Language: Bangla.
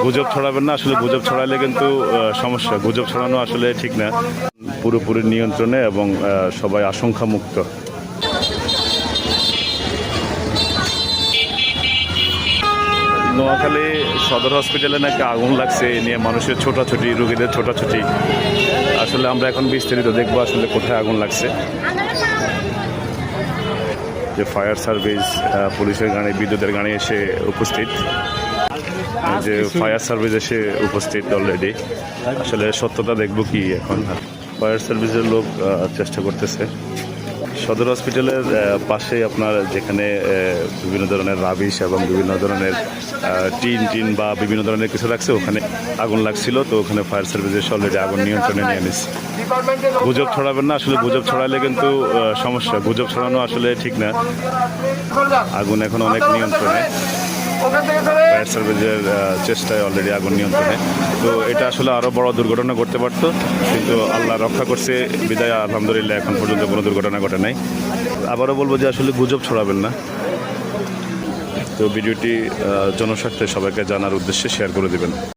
গুজব ছড়াবেন না, আসলে গুজব ছড়ালে কিন্তু সমস্যা। গুজব ছড়ানো আসলে ঠিক না। পুরোপুরি নিয়ন্ত্রণে এবং সবাই আশঙ্কা মুক্ত। নোয়াখালী সদর হসপিটালে নাকি আগুন লাগছে, এ নিয়ে মানুষের ছোটাছুটি, রোগীদের ছোটাছুটি। আসলে আমরা এখন বিস্তারিত দেখবো আসলে কোথায় আগুন লাগছে। যে ফায়ার সার্ভিস, পুলিশের গাড়ি, বিদ্যুতের গাড়ি এসে উপস্থিত, যে ফায়ার সার্ভিস এসে উপস্থিত অলরেডি। আসলে সত্যতা দেখবো কি এখন। ফায়ার সার্ভিসের লোক চেষ্টা করতেছে। সদর হসপিটালের পাশে আপনার যেখানে বিভিন্ন ধরনের রাবিশ এবং বিভিন্ন ধরনের টিন বা বিভিন্ন ধরনের কিছু রাখছে, ওখানে আগুন লাগছিল। তো ওখানে ফায়ার সার্ভিস এসে অলরেডি আগুন নিয়ন্ত্রণে নিয়ে নিচ্ছে। গুজব ছড়াবেন না, আসলে গুজব ছড়ালে কিন্তু সমস্যা। গুজব ছড়ানো আসলে ঠিক না। আগুন এখন অনেক নিয়ন্ত্রণে, ফায়ার সার্ভিসের চেষ্টায় অলরেডি আগুন নিয়ন্ত্রণে। তো এটা আসলে আরও বড় দুর্ঘটনা ঘটতে পারত, কিন্তু আল্লাহ রক্ষা করছে বিদায় আলহামদুলিল্লাহ এখন পর্যন্ত কোনো দুর্ঘটনা ঘটে নাই। আবারও বলবো যে আসলে গুজব ছড়াবেন না। তো ভিডিওটি জনস্বার্থে সবাইকে জানার উদ্দেশ্যে শেয়ার করে দেবেন।